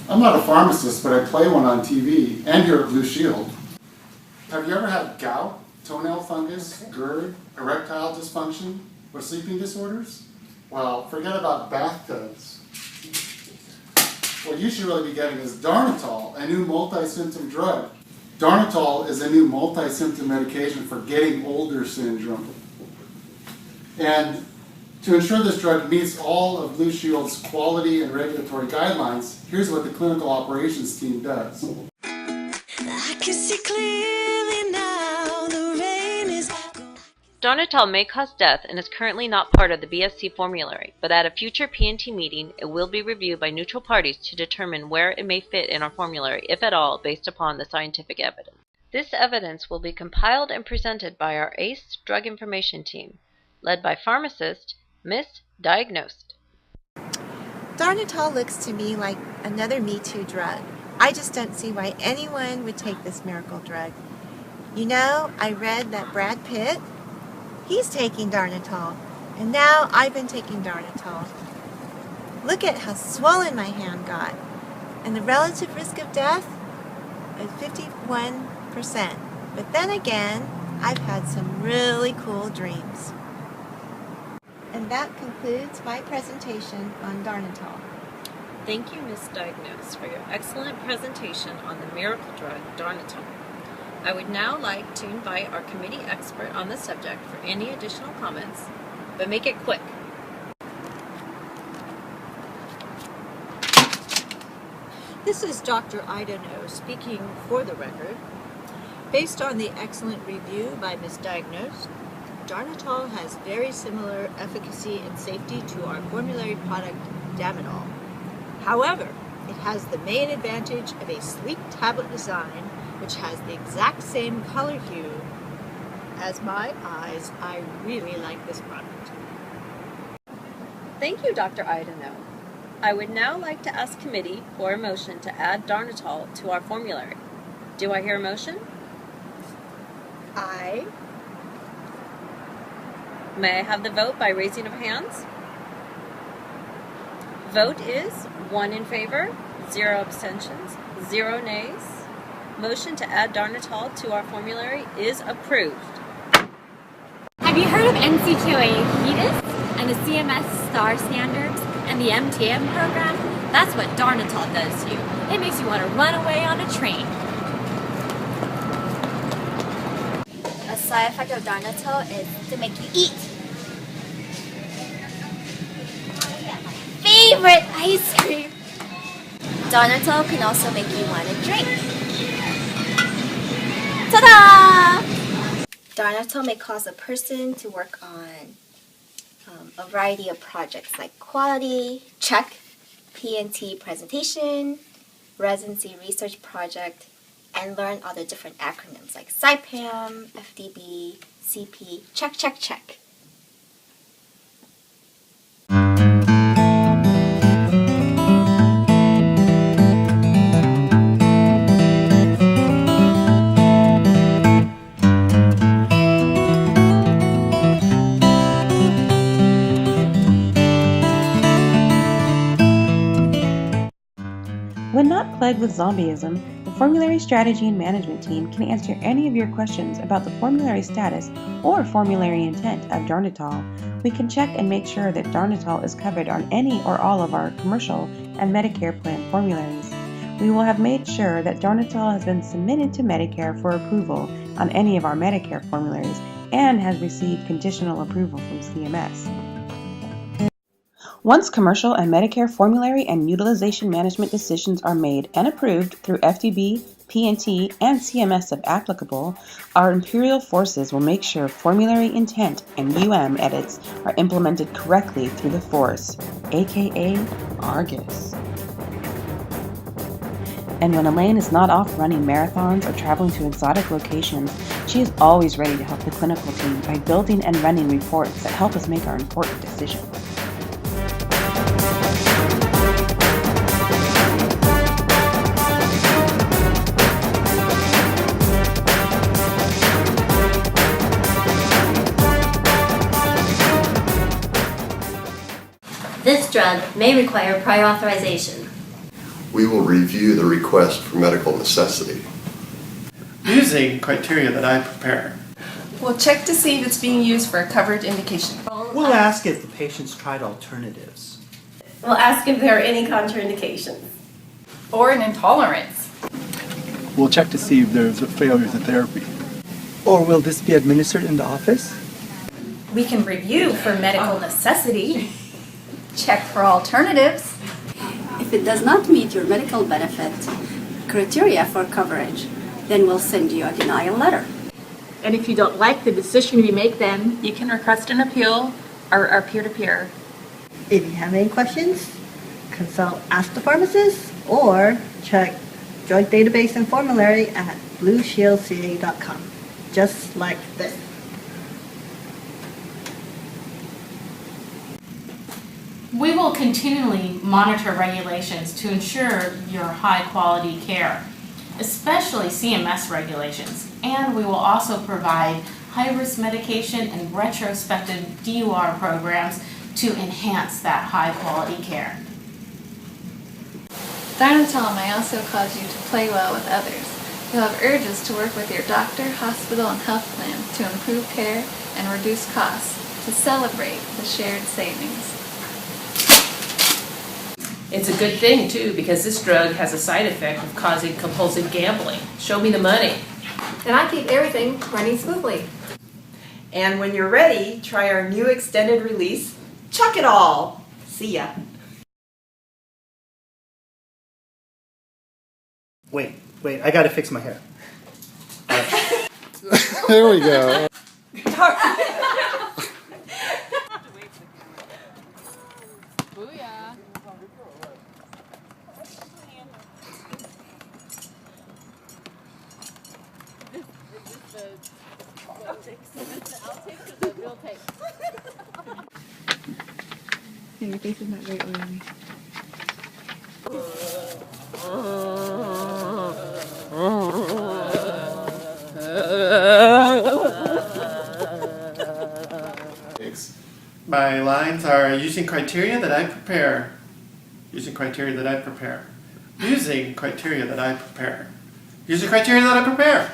I'm not a pharmacist, but I play one on TV and here at Blue Shield. Have you ever had gout, toenail fungus, GERD, erectile dysfunction, or sleeping disorders? Well, forget about bathtubs. What you should really be getting is Darnitol, a new multi-symptom drug. Darnitol is a new multi-symptom medication for getting older syndrome. And to ensure this drug meets all of Blue Shield's quality and regulatory guidelines, here's what the clinical operations team does. I can see clearly now, the rain is... Darnitol may cause death and is currently not part of the BSC formulary, but at a future P&T meeting, it will be reviewed by neutral parties to determine where it may fit in our formulary, if at all, based upon the scientific evidence. This evidence will be compiled and presented by our ACE Drug Information Team, led by pharmacist Misdiagnosed. Darnitol looks to me like another Me Too drug. I just don't see why anyone would take this miracle drug. You know, I read that Brad Pitt, he's taking Darnitol, and now I've been taking Darnitol. Look at how swollen my hand got, and the relative risk of death is 51%. But then again, I've had some really cool dreams. And that concludes my presentation on Darnitol. Thank you, Misdiagnosed, for your excellent presentation on the miracle drug, Darnitol. I would now like to invite our committee expert on the subject for any additional comments, but make it quick. This is Dr. Ida No speaking for the record. Based on the excellent review by Misdiagnosed, Darnitol has very similar efficacy and safety to our formulary product, Darnitol. However, it has the main advantage of a sleek tablet design which has the exact same color hue as my eyes. I really like this product. Thank you, Dr. Ida No. I would now like to ask committee for a motion to add Darnitol to our formulary. Do I hear a motion? Aye. May I have the vote by raising of hands? Vote is 1 in favor, 0 abstentions, 0 nays. Motion to add Darnitol to our formulary is approved. Have you heard of NCQA HEDIS and the CMS STAR standards and the MTM program? That's what Darnitol does to you. It makes you want to run away on a train. A side effect of Darnitol is to make you eat. Favorite ice cream. Darnitol can also make you want to drink. Ta-da! Darnitol may cause a person to work on a variety of projects like quality, check, P&T presentation, residency research project, and learn other different acronyms like SciPam, FDB, CP, check, check, check. When not plagued with zombieism, the Formulary Strategy and Management Team can answer any of your questions about the formulary status or formulary intent of Darnitol. We can check and make sure that Darnitol is covered on any or all of our commercial and Medicare plan formularies. We will have made sure that Darnitol has been submitted to Medicare for approval on any of our Medicare formularies and has received conditional approval from CMS. Once commercial and Medicare formulary and utilization management decisions are made and approved through FDB, P&T, and CMS if applicable, our Imperial forces will make sure formulary intent and edits are implemented correctly through the Force, aka Argus. And when Elaine is not off running marathons or traveling to exotic locations, she is always ready to help the clinical team by building and running reports that help us make our important decisions. This drug may require prior authorization. We will review the request for medical necessity. Using criteria that I prepare. We'll check to see if it's being used for a covered indication. We'll ask if the patient's tried alternatives. We'll ask if there are any contraindications. Or an intolerance. We'll check to see if there's failures of therapy. Or will this be administered in the office? We can review for medical necessity. Check for alternatives. If it does not meet your medical benefit criteria for coverage, then we'll send you a denial letter. And if you don't like the decision we make, then You can request an appeal or peer-to-peer. If you have any questions, consult Ask the Pharmacist or check drug database and formulary at blueshieldca.com, just like this. We will continually monitor regulations to ensure your high-quality care, especially CMS regulations, and we will also provide high-risk medication and retrospective DUR programs to enhance that high-quality care. Darnitol may also cause you to play well with others. You'll have urges to work with your doctor, hospital, and health plan to improve care and reduce costs, to celebrate the shared savings. It's a good thing, too, because this drug has a side effect of causing compulsive gambling. Show me the money. And I keep everything running smoothly. And when you're ready, try our new extended release, Chuck It All. See ya. Wait, I gotta fix my hair. There we go. Your face is not very oily. My lines are using criteria that I prepare. Using criteria that I prepare. Using criteria that I prepare. Using criteria that I prepare.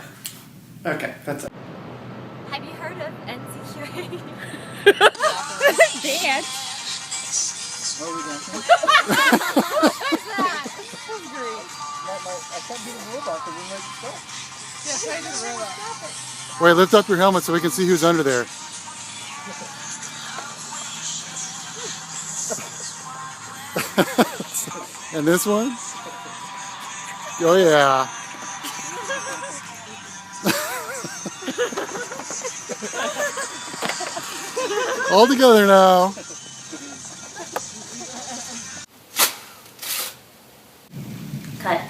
Okay, that's it. Have you heard of NCQA? dance. What are we dancing? I can't do the robot because we might stop. Yeah, try to do the robot. Wait, lift up your helmet so we can see who's under there. And this one? Oh yeah. All together now. Cut.